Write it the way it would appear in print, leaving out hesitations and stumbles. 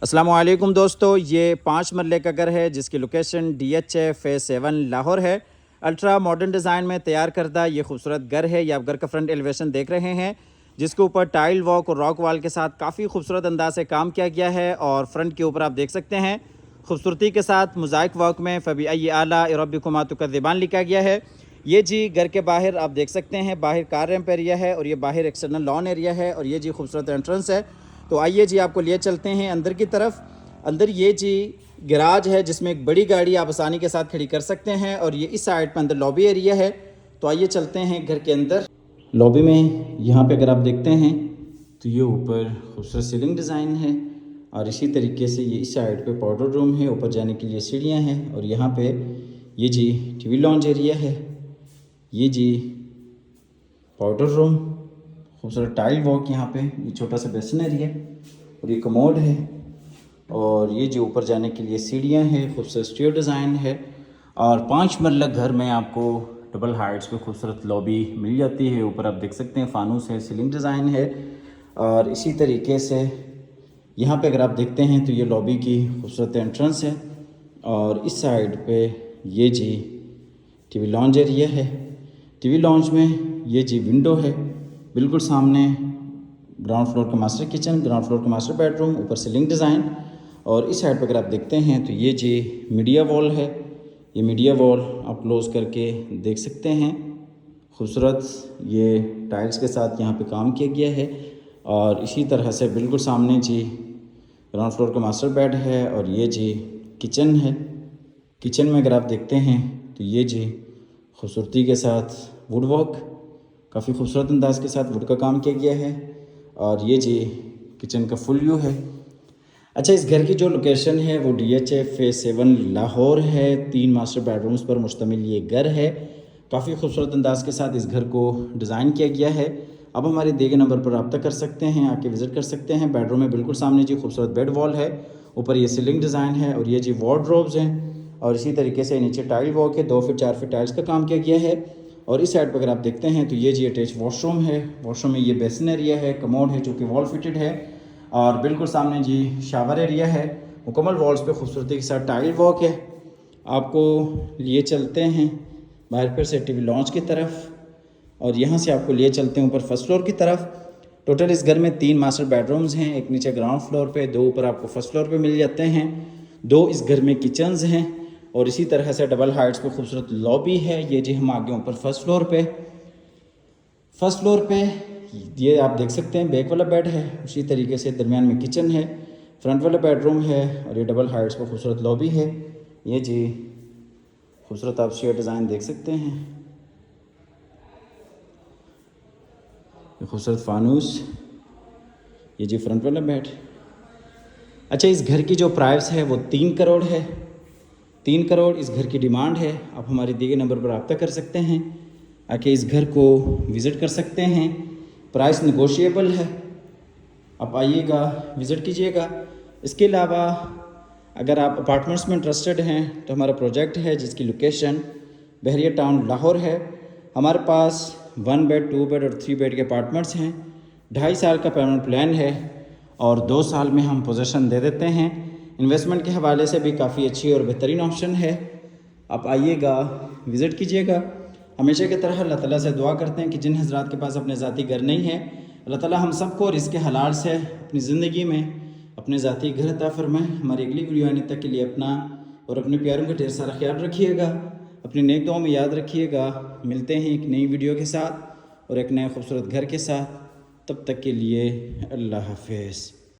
अस्सलामुअलैकुम दोस्तों, ये 5 मरले का घर है जिसकी लोकेशन DH फेज़ 7 लाहौर है। अल्ट्रा मॉडर्न डिज़ाइन में तैयार करदा ये खूबसूरत घर है। ये आप घर का फ्रंट एलिवेशन देख रहे हैं जिसके ऊपर टाइल वॉक और रॉक वाल के साथ काफ़ी खूबसूरत अंदाज से काम किया गया है। और फ्रंट के ऊपर आप देख सकते हैं खूबसूरती के साथ मोज़ाइक वर्क में फ़बीअय्यि आला रब्बिकुमा तुकज़्ज़िबान लिखा गया है। ये जी घर के बाहर आप देख सकते हैं, बाहर कार रैंप एरिया है और ये बाहर एक्सटर्नल लॉन एरिया है। और ये जी खूबसूरत एंट्रेंस है। तो आइए जी आपको लिए चलते हैं अंदर की तरफ। अंदर ये जी गैराज है जिसमें एक बड़ी गाड़ी आप आसानी के साथ खड़ी कर सकते हैं। और ये इस साइड पर अंदर लॉबी एरिया है। तो आइए चलते हैं घर के अंदर। लॉबी में यहाँ पे अगर आप देखते हैं तो ये ऊपर खूबसूरत सीलिंग डिज़ाइन है। और इसी तरीके से ये इस साइड पे पाउडर रूम है, ऊपर जाने के लिए सीढ़ियाँ हैं। और यहाँ पे ये जी टीवी लॉन्च एरिया है। ये जी पाउडर रूम, खूबसूरत टाइल वॉक यहाँ पे, ये छोटा सा बेसिन एरिया और ये कमोड है। और ये जो ऊपर जाने के लिए सीढ़ियाँ हैं, खूबसूरत स्टील डिज़ाइन है। और 5 मरला घर में आपको डबल हाइट्स पे खूबसूरत लॉबी मिल जाती है। ऊपर आप देख सकते हैं फानूस है, सीलिंग डिज़ाइन है। और इसी तरीके से यहाँ पे अगर आप देखते हैं तो ये लॉबी की खूबसूरत एंट्रेंस है। और इस साइड पे ये जी टीवी लॉन्च एरिया है। टीवी लॉन्च में ये जी विंडो है, बिल्कुल सामने ग्राउंड फ्लोर का मास्टर किचन, ग्राउंड फ्लोर का मास्टर बेडरूम, ऊपर सीलिंग डिज़ाइन। और इस साइड पर अगर आप देखते हैं तो ये जी मीडिया वॉल है। ये मीडिया वॉल आप क्लोज करके देख सकते हैं, खूबसूरत ये टाइल्स के साथ यहाँ पे काम किया गया है। और इसी तरह से बिल्कुल सामने जी ग्राउंड फ्लोर का मास्टर बेड है। और ये जी किचन है। किचन में अगर आप देखते हैं तो ये जी खूबसूरती के साथ वुड वर्क, काफ़ी खूबसूरत अंदाज के साथ वुड का काम किया गया है। और ये जी किचन का फुल व्यू है। अच्छा, इस घर की जो लोकेशन है वो DH फेज़ 7 लाहौर है। 3 मास्टर बेडरूम्स पर मुश्तमिल ये घर है। काफ़ी खूबसूरत अंदाज के साथ इस घर को डिज़ाइन किया गया है। अब हमारे दिए गए नंबर पर रब्ता कर सकते हैं, आके विज़िट कर सकते हैं। बेडरूम में बिल्कुल सामने जी खूबसूरत बेड वॉल है, ऊपर ये सीलिंग डिज़ाइन है। और ये जी वार्डरोब्स हैं। और इसी तरीके से नीचे टाइल वॉक है, 2 फीट 4 फीट टाइल्स का काम किया गया है। और इस साइड पर अगर आप देखते हैं तो ये जी अटैच वॉशरूम है। वॉशरूम में ये बेसिन एरिया है, कमोड है जो कि वॉल फिटेड है। और बिल्कुल सामने जी शावर एरिया है। मुकम्मल वॉल्स पे खूबसूरती के साथ टाइल वॉक है। आपको लिए चलते हैं बाहर फिर से टीवी लॉन्च की तरफ। और यहाँ से आपको लिए चलते हैं ऊपर फर्स्ट फ्लोर की तरफ। टोटल इस घर में 3 मास्टर बेडरूम्स हैं, एक नीचे ग्राउंड फ्लोर पे, 2 ऊपर आपको फर्स्ट फ्लोर पे मिल जाते हैं। 2 इस घर में किचन्स हैं। और इसी तरह से डबल हाइट्स पे खूबसूरत लॉबी है। ये जी हम आगे ऊपर फर्स्ट फ्लोर पे ये आप देख सकते हैं बैक वाला बेड है। उसी तरीके से दरमियान में किचन है, फ्रंट वाला बेडरूम है। और ये डबल हाइट्स पर खूबसूरत लॉबी है। ये जी खूबसूरत आप शेयर डिज़ाइन देख सकते हैं, ये खूबसूरत फानूस, ये जी फ्रंट वाला बेड। अच्छा, इस घर की जो प्राइस है वो 3 करोड़ है। 3 करोड़ इस घर की डिमांड है। आप हमारे दिए गए नंबर पर रब्ता कर सकते हैं, आके इस घर को विज़िट कर सकते हैं। प्राइस नेगोशिएबल है, आप आइएगा, विज़िट कीजिएगा। इसके अलावा अगर आप अपार्टमेंट्स में इंटरेस्टेड हैं तो हमारा प्रोजेक्ट है जिसकी लोकेशन बहरिया टाउन लाहौर है। हमारे पास 1 बेड, 2 बेड और 3 बेड के अपार्टमेंट्स हैं। 2.5 साल का पेमेंट प्लान है और 2 साल में हम पोजीशन दे देते हैं। इन्वेस्टमेंट के हवाले से भी काफ़ी अच्छी और बेहतरीन ऑप्शन है। आप आइएगा, विज़िट कीजिएगा। हमेशा की तरह अल्लाह ताला से दुआ करते हैं कि जिन हज़रात के पास अपने ज़ाती घर नहीं है, अल्लाह ताला हम सबको रिज़्क़ हलाल से अपनी ज़िंदगी में अपने ज़ाती घर अता फरमाए। हमारी अगली वीडियो आने तक के लिए अपना और अपने प्यारों का ढेर सारा ख्याल रखिएगा। अपनी नेक दुआओं में याद रखिएगा। मिलते हैं एक नई वीडियो के साथ और एक नए खूबसूरत घर के साथ। तब तक के लिए अल्लाह हाफ़िज़।